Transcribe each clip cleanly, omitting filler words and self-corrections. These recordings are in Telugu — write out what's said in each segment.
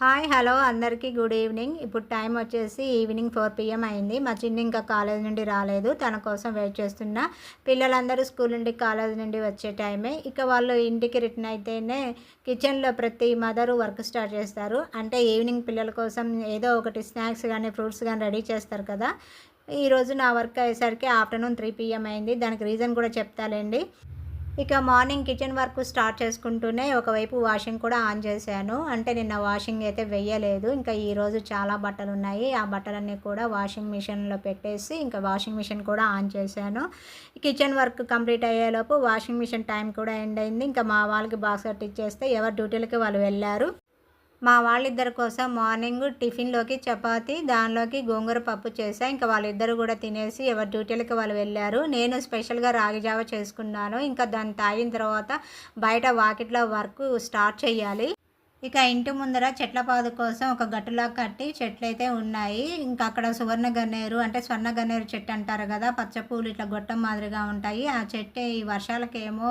హాయ్ హలో అందరికీ గుడ్ ఈవినింగ్. ఇప్పుడు టైం వచ్చేసి ఈవినింగ్ 4 PM అయింది. మా చిన్ని ఇంకా కాలేజ్ నుండి రాలేదు. తన కోసం వెయిట్ చేస్తున్నా. పిల్లలందరూ స్కూల్ నుండి కాలేజ్ నుండి వచ్చే టైమే. ఇక వాళ్ళు ఇంటికి రిటర్న్ అయితేనే కిచెన్లో ప్రతి మదరు వర్క్ స్టార్ట్ చేస్తారు. అంటే ఈవినింగ్ పిల్లల కోసం ఏదో ఒకటి స్నాక్స్ కానీ ఫ్రూట్స్ కానీ రెడీ చేస్తారు కదా. ఈరోజు నా వర్క్ అయ్యేసరికి ఆఫ్టర్నూన్ 3 PM అయింది. దానికి రీజన్ కూడా చెప్తాలేండి. ఇక మార్నింగ్ కిచెన్ వర్క్ స్టార్ట్ చేసుకుంటూనే ఒకవైపు వాషింగ్ కూడా ఆన్ చేశాను. అంటే నిన్న వాషింగ్ అయితే వెయ్యలేదు. ఇంకా ఈరోజు చాలా బట్టలు ఉన్నాయి. ఆ బట్టలన్నీ కూడా వాషింగ్ మిషన్లో పెట్టేసి ఇంకా వాషింగ్ మిషన్ కూడా ఆన్ చేశాను. కిచెన్ వర్క్ కంప్లీట్ అయ్యేలోపు వాషింగ్ మిషన్ టైం కూడా ఎండ్ అయింది. ఇంకా మా వాళ్ళకి బాక్స్ కట్టిచ్చేస్తే ఎవరి డ్యూటీలకి వాళ్ళు వెళ్ళారు. మా వాళ్ళిద్దరి కోసం మార్నింగ్ టిఫిన్లోకి చపాతీ, దానిలోకి గోంగూర పప్పు చేశా. ఇంకా వాళ్ళిద్దరు కూడా తినేసి ఎవరి డ్యూటీలకి వాళ్ళు వెళ్ళారు. నేను స్పెషల్గా రాగి జావ చేసుకున్నాను. ఇంకా దాన్ని తాగిన తర్వాత బయట వాకిట్లో వర్క్ స్టార్ట్ చేయాలి. ఇక ఇంటి ముందర చెట్ల పాదు కోసం ఒక గట్టులా కట్టి చెట్లయితే ఉన్నాయి. ఇంకా అక్కడ సువర్ణ గన్నేరు అంటే స్వర్ణ గన్నేరు చెట్టు అంటారు కదా, పచ్చ పూలు ఇట్లా గొట్టం మాదిరిగా ఉంటాయి. ఆ చెట్టు ఈ వర్షాలకేమో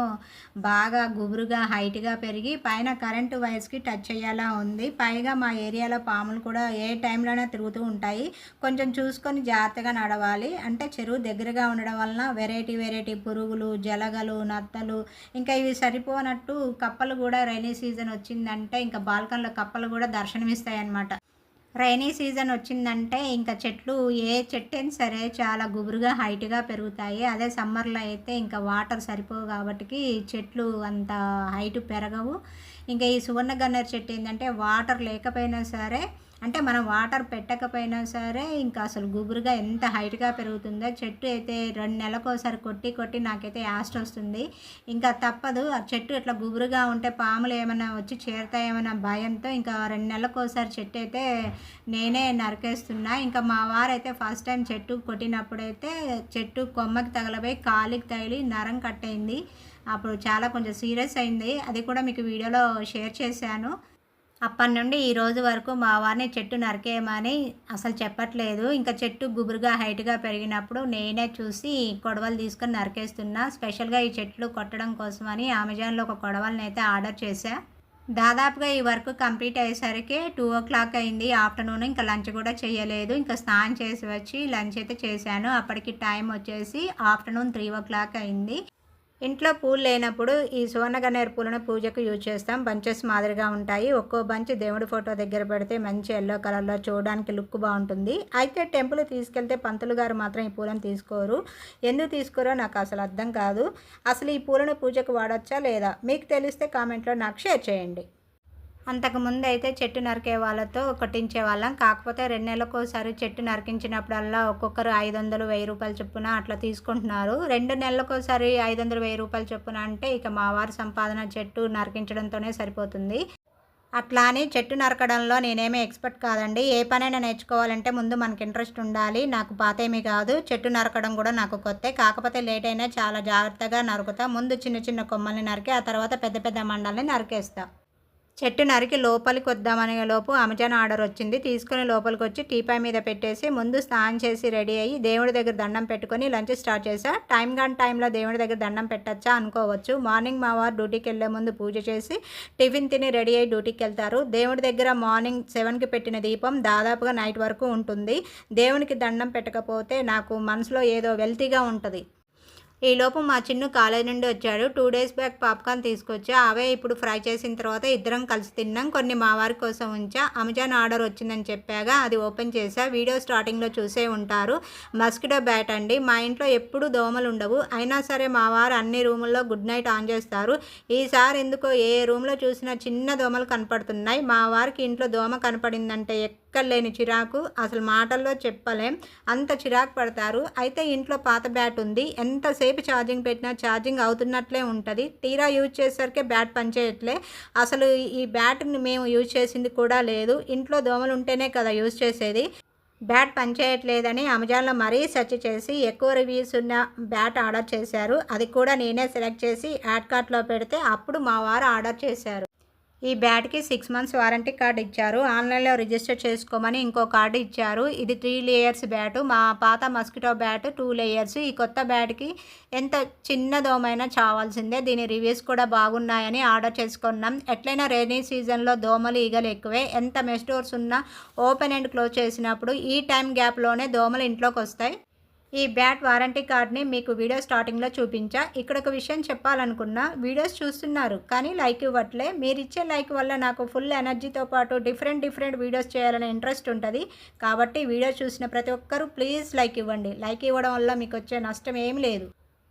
బాగా గుబురుగా హైట్గా పెరిగి పైన కరెంటు వైర్స్కి టచ్ అయ్యేలా ఉంది. పైగా మా ఏరియాలో పాములు కూడా ఏ టైంలోనే తిరుగుతూ ఉంటాయి. కొంచెం చూసుకొని జాగ్రత్తగా నడవాలి. అంటే చెరువు దగ్గరగా ఉండడం వలన వెరైటీ పురుగులు, జలగలు, నత్తలు, ఇంకా ఇవి సరిపోనట్టు కప్పలు కూడా రైనీ సీజన్ వచ్చిందంటే ఇంకా బాల్కన్లో కప్పలు కూడా దర్శనమిస్తాయన్నమాట. రైనీ సీజన్ వచ్చిందంటే ఇంకా చెట్లు ఏ చెట్టు అయినా సరే చాలా గుబురుగా హైట్గా పెరుగుతాయి. అదే సమ్మర్లో అయితే ఇంకా వాటర్ సరిపోవు కాబట్టి చెట్లు అంత హైట్ పెరగవు. ఇంకా ఈ సువర్ణ గన్నేరు చెట్టు ఏంటంటే వాటర్ లేకపోయినా సరే, అంటే మనం వాటర్ పెట్టకపోయినా సరే ఇంకా అసలు గుబురుగా ఎంత హైట్గా పెరుగుతుందో. చెట్టు అయితే 2 నెలలకోసారి కొట్టి నాకైతే యాస్ట్ వస్తుంది. ఇంకా తప్పదు. ఆ చెట్టు ఇట్లా గుబురుగా ఉంటే పాములు ఏమైనా వచ్చి చేరుతాయేమన్న భయంతో ఇంకా 2 నెలలకోసారి చెట్టు అయితే నేనే నరికేస్తున్నా. ఇంకా మా వారైతే ఫస్ట్ టైం చెట్టు కొట్టినప్పుడైతే చెట్టు కొమ్మకి తగలబోయి కాలికి తగిలి నరం కట్టయింది. అప్పుడు చాలా కొంచెం సీరియస్ అయింది. అది కూడా మీకు వీడియోలో షేర్ చేశాను. అప్పటి నుండి ఈ రోజు వరకు మా వారిని చెట్టు నరికేయమని అసలు చెప్పట్లేదు. ఇంకా చెట్టు గుబురుగా హైట్గా పెరిగినప్పుడు నేనే చూసి కొడవలు తీసుకొని నరికేస్తున్నా. స్పెషల్గా ఈ చెట్లు కొట్టడం కోసమని అమెజాన్లో ఒక కొడవలని అయితే ఆర్డర్ చేశా. దాదాపుగా ఈ వర్క్ కంప్లీట్ అయ్యేసరికి 2 o'clock అయింది ఆఫ్టర్నూన్. ఇంకా లంచ్ కూడా చేయలేదు. ఇంకా స్నానం చేసి వచ్చి లంచ్ అయితే చేశాను. అప్పటికి టైం వచ్చేసి ఆఫ్టర్నూన్ 3 o'clock అయింది. ఇంట్లో పూలు లేనప్పుడు ఈ సువర్ణ గన్నేరు పూలను పూజకు యూజ్ చేస్తాం. బంచెస్ మాదిరిగా ఉంటాయి. ఒక్కో బంచ్ దేవుడి ఫోటో దగ్గర పెడితే మంచి ఎల్లో కలర్లో చూడడానికి లుక్ బాగుంటుంది. అయితే టెంపుల్ తీసుకెళ్తే పంతులు గారు మాత్రం ఈ పూలను తీసుకోరు. ఎందుకు తీసుకోరో నాకు అసలు అర్థం కాదు. అసలు ఈ పూలను పూజకు వాడచ్చా లేదా మీకు తెలిస్తే కామెంట్లో నాకు షేర్ చేయండి. అంతకుముందు అయితే చెట్టు నరికే వాళ్ళతో కొట్టించే వాళ్ళం. కాకపోతే 2 నెలలకోసారి చెట్టు నరికించినప్పుడల్లా ఒక్కొక్కరు 500, 1000 రూపాయల చొప్పున అట్లా తీసుకుంటున్నారు. 2 నెలలకోసారి 500, 1000 రూపాయల చొప్పున అంటే ఇక మా వారి సంపాదన చెట్టు నరికించడంతోనే సరిపోతుంది. అట్లా అని చెట్టు నరకడంలో నేనేమీ ఎక్స్పర్ట్ కాదండి. ఏ పనైనా నేర్చుకోవాలంటే ముందు మనకి ఇంట్రెస్ట్ ఉండాలి. నాకు పాతేమీ కాదు. చెట్టు నరకడం కూడా నాకు కొత్తే. కాకపోతే లేట్ అయినా చాలా జాగ్రత్తగా నరుకుతా. ముందు చిన్న కొమ్మల్ని నరికి ఆ తర్వాత పెద్ద మండల్ని నరికేస్తా. చెట్టు నరికి లోపలికి వద్దామనే లోపు అమెజాన్ ఆర్డర్ వచ్చింది. తీసుకుని లోపలికి వచ్చి టీపాయ్ మీద పెట్టేసి ముందు స్నానం చేసి రెడీ అయ్యి దేవుడి దగ్గర దండం పెట్టుకొని లంచ్ స్టార్ట్ చేశా. టైంలో దేవుడి దగ్గర దండం పెట్టచ్చా అనుకోవచ్చు. మార్నింగ్ మా వారు డ్యూటీకి వెళ్ళే ముందు పూజ చేసి టిఫిన్ తిని రెడీ అయ్యి డ్యూటీకి వెళ్తారు. దేవుడి దగ్గర మార్నింగ్ 7కి పెట్టిన దీపం దాదాపుగా నైట్ వరకు ఉంటుంది. దేవునికి దండం పెట్టకపోతే నాకు మనసులో ఏదో వెల్తీగా ఉంటుంది. ఈలోపు మా చిన్ను కాలేజ్ నుండి వచ్చాడు. 2 days బ్యాక్ పాప్కార్న్ తీసుకొచ్చా. అవే ఇప్పుడు ఫ్రై చేసిన తర్వాత ఇద్దరం కలిసి తిన్నాం. కొన్ని మా వారి కోసం ఉంచా. అమెజాన్ ఆర్డర్ వచ్చిందని చెప్పాగా అది ఓపెన్ చేశా. వీడియో స్టార్టింగ్లో చూసే ఉంటారు. మస్కిటో బ్యాట్ అండి. మా ఇంట్లో ఎప్పుడు దోమలు ఉండవు. అయినా సరే మా వారు అన్ని రూముల్లో గుడ్ నైట్ ఆన్ చేస్తారు. ఈసారి ఎందుకో ఏ రూమ్లో చూసినా చిన్న దోమలు కనపడుతున్నాయి. మా వారికి ఇంట్లో దోమ కనపడిందంటే ఎక్కలేని చిరాకు. అసలు మాటల్లో చెప్పలేం, అంత చిరాకు పడతారు. అయితే ఇంట్లో పాత బ్యాట్ ఉంది. ఎంతసేపు ఛార్జింగ్ పెట్టినా ఛార్జింగ్ అవుతున్నట్లే ఉంటుంది. తీరా యూజ్ చేసేసరికి బ్యాట్ పనిచేయట్లే. అసలు ఈ బ్యాట్ని మేము యూజ్ చేసింది కూడా లేదు. ఇంట్లో దోమలు ఉంటేనే కదా యూజ్ చేసేది. బ్యాట్ పనిచేయట్లేదని అమెజాన్లో మరీ సెర్చ్ చేసి ఎక్కువ రివ్యూస్ ఉన్న బ్యాట్ ఆర్డర్ చేశారు. అది కూడా నేనే సెలెక్ట్ చేసి యాడ్ కార్ట్లో పెడితే అప్పుడు మా వారు ఆర్డర్ చేశారు. ఈ బ్యాట్కి 6 months వారంటీ కార్డు ఇచ్చారు. ఆన్లైన్లో రిజిస్టర్ చేసుకోమని ఇంకో కార్డు ఇచ్చారు. ఇది 3 లేయర్స్ బ్యాటు. మా పాత మస్కిటో బ్యాట్ 2 లేయర్స్. ఈ కొత్త బ్యాట్కి ఎంత చిన్న దోమైనా చావాల్సిందే. దీని రివ్యూస్ కూడా బాగున్నాయని ఆర్డర్ చేసుకున్నాం. ఎట్లయినా రైనీ సీజన్లో దోమలు ఈగలు ఎక్కువే. ఎంత మెష్ డోర్స్ ఉన్నా ఓపెన్ అండ్ క్లోజ్ చేసినప్పుడు ఈ టైం గ్యాప్లోనే దోమలు ఇంట్లోకి వస్తాయి. ఈ బ్యాట్ వారంటీ కార్డ్ని మీకు వీడియో స్టార్టింగ్లో చూపించా. ఇక్కడ ఒక విషయం చెప్పాలనుకున్నా, వీడియోస్ చూస్తున్నారు కానీ లైక్ ఇవ్వట్లే. మీరు ఇచ్చే లైక్ వల్ల నాకు ఫుల్ ఎనర్జీతో పాటు డిఫరెంట్ వీడియోస్ చేయాలనే ఇంట్రెస్ట్ ఉంటుంది. కాబట్టి వీడియో చూసిన ప్రతి ఒక్కరూ ప్లీజ్ లైక్ ఇవ్వండి. లైక్ ఇవ్వడం వల్ల మీకు వచ్చే నష్టం ఏమీ లేదు.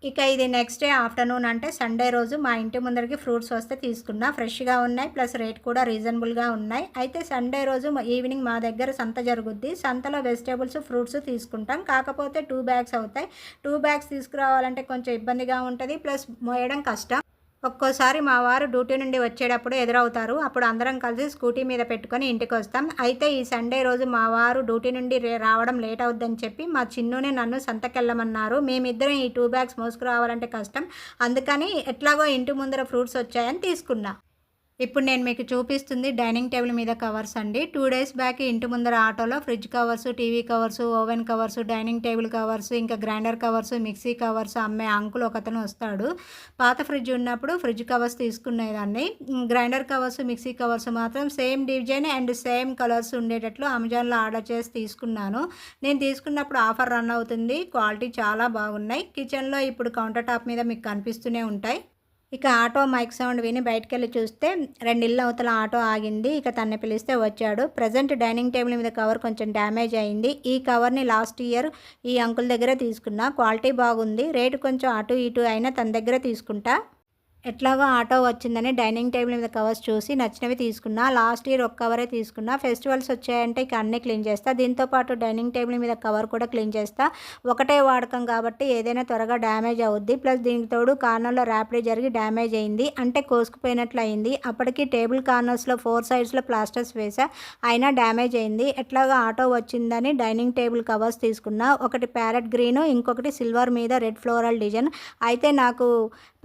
ఇక ఇది నెక్స్ట్ డే ఆఫ్టర్నూన్ అంటే సండే రోజు మా ఇంటి ముందరికి ఫ్రూట్స్ వస్తే తీసుకున్నా. ఫ్రెష్గా ఉన్నాయి, ప్లస్ రేట్ కూడా రీజనబుల్గా ఉన్నాయి. అయితే సండే రోజు ఈవినింగ్ మా దగ్గర సంత జరుగుద్ది. సంతలో వెజిటేబుల్స్ ఫ్రూట్స్ తీసుకుంటాం. కాకపోతే 2 bags అవుతాయి. 2 bags తీసుకురావాలంటే కొంచెం ఇబ్బందిగా ఉంటుంది, ప్లస్ మోయడం కష్టం. ఒక్కోసారి మా వారు డ్యూటీ నుండి వచ్చేటప్పుడు ఎదురవుతారు. అప్పుడు అందరం కలిసి స్కూటీ మీద పెట్టుకొని ఇంటికి వస్తాం. అయితే ఈ సండే రోజు మా వారు డ్యూటీ నుండి రావడం లేట్ అవుద్దని చెప్పి మా చిన్నుని నన్ను సంతకెళ్ళమన్నారు. మేమిద్దరం ఈ 2 bags మోసుకురావాలంటే కష్టం. అందుకని ఎట్లాగో ఇంటి ముందర ఫ్రూట్స్ వచ్చాయని తీసుకున్నా. ఇప్పుడు నేను మీకు చూపిస్తుంది డైనింగ్ టేబుల్ మీద కవర్స్ అండి. 2 days బ్యాక్ ఇంటి ముందర ఆటోలో fridge covers, TV covers, oven covers, dining table covers, ఇంకా గ్రైండర్ కవర్స్, మిక్సీ కవర్స్ అమ్మే అంకుల్ ఒకతను వస్తాడు. పాత ఫ్రిడ్జ్ ఉన్నప్పుడు ఫ్రిడ్జ్ కవర్స్ తీసుకునేదాన్ని. గ్రైండర్ కవర్స్, మిక్సీ కవర్స్ మాత్రం same design and same colours ఉండేటట్లు అమెజాన్లో ఆర్డర్ చేసి తీసుకున్నాను. నేను తీసుకున్నప్పుడు ఆఫర్ రన్ అవుతుంది. క్వాలిటీ చాలా బాగున్నాయి. కిచెన్లో ఇప్పుడు కౌంటర్ టాప్ మీద మీకు కనిపిస్తూనే ఉంటాయి. ఇక ఆటో మైక్ సౌండ్ విని బయటకెళ్ళి చూస్తే 2 ఇళ్ళ అవతల ఆటో ఆగింది. ఇక తన్ని పిలిస్తే వచ్చాడు. ప్రజెంట్ డైనింగ్ టేబుల్ మీద కవర్ కొంచెం డ్యామేజ్ అయింది. ఈ కవర్ని లాస్ట్ ఇయర్ ఈ అంకుల్ దగ్గర తీసుకున్నా. క్వాలిటీ బాగుంది. రేటు కొంచెం అటు ఇటు అయినా తన దగ్గర తీసుకుంటా. ఎట్లాగో ఆటో వచ్చిందని డైనింగ్ టేబుల్ మీద కవర్స్ చూసి నచ్చినవి తీసుకున్నా. లాస్ట్ ఇయర్ ఒక కవరే తీసుకున్నా. ఫెస్టివల్స్ వచ్చాయంటే ఇక అన్నీ క్లీన్ చేస్తా. దీంతోపాటు డైనింగ్ టేబుల్ మీద కవర్ కూడా క్లీన్ చేస్తా. ఒకటే వాడకం కాబట్టి ఏదైనా త్వరగా డ్యామేజ్ అవుద్ది. ప్లస్ దీనికి తోడు కార్నర్లో ర్యాపిడ్ జరిగి డ్యామేజ్ అయింది. అంటే కోసుకుపోయినట్లు అయింది. అప్పటికి టేబుల్ కార్నర్స్లో 4 sides ప్లాస్టర్స్ వేసా, అయినా డ్యామేజ్ అయింది. ఎట్లాగో ఆటో వచ్చిందని డైనింగ్ టేబుల్ కవర్స్ తీసుకున్నా. ఒకటి ప్యారెట్ గ్రీన్, ఇంకొకటి సిల్వర్ మీద రెడ్ ఫ్లోరల్ డిజైన్. అయితే నాకు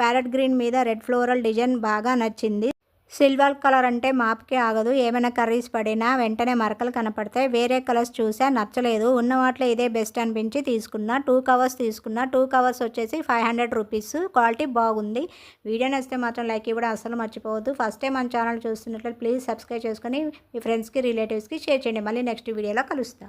ప్యారెట్ గ్రీన్ మీద రెడ్ ఫ్లోరల్ డిజైన్ బాగా నచ్చింది. సిల్వర్ కలర్ అంటే మాపుకే ఆగదు. ఏమైనా కర్రీస్ పడినా వెంటనే మరకలు కనపడతాయి. వేరే కలర్స్ చూసా, నచ్చలేదు. ఉన్న వాటిలో ఇదే బెస్ట్ అనిపించి తీసుకున్నా. 2 covers తీసుకున్నా. 2 covers వచ్చేసి 500 rupees. క్వాలిటీ బాగుంది. వీడియో నచ్చితే మాత్రం లైక్ ఇవ్వడం అసలు మర్చిపోవద్దు. ఫస్ట్ టైం మన ఛానల్ చూస్తున్నట్లయితే ప్లీజ్ సబ్స్క్రైబ్ చేసుకొని మీ ఫ్రెండ్స్కి, రిలేటివ్స్కి షేర్ చేయండి. మళ్ళీ నెక్స్ట్ వీడియోలో కలుస్తా.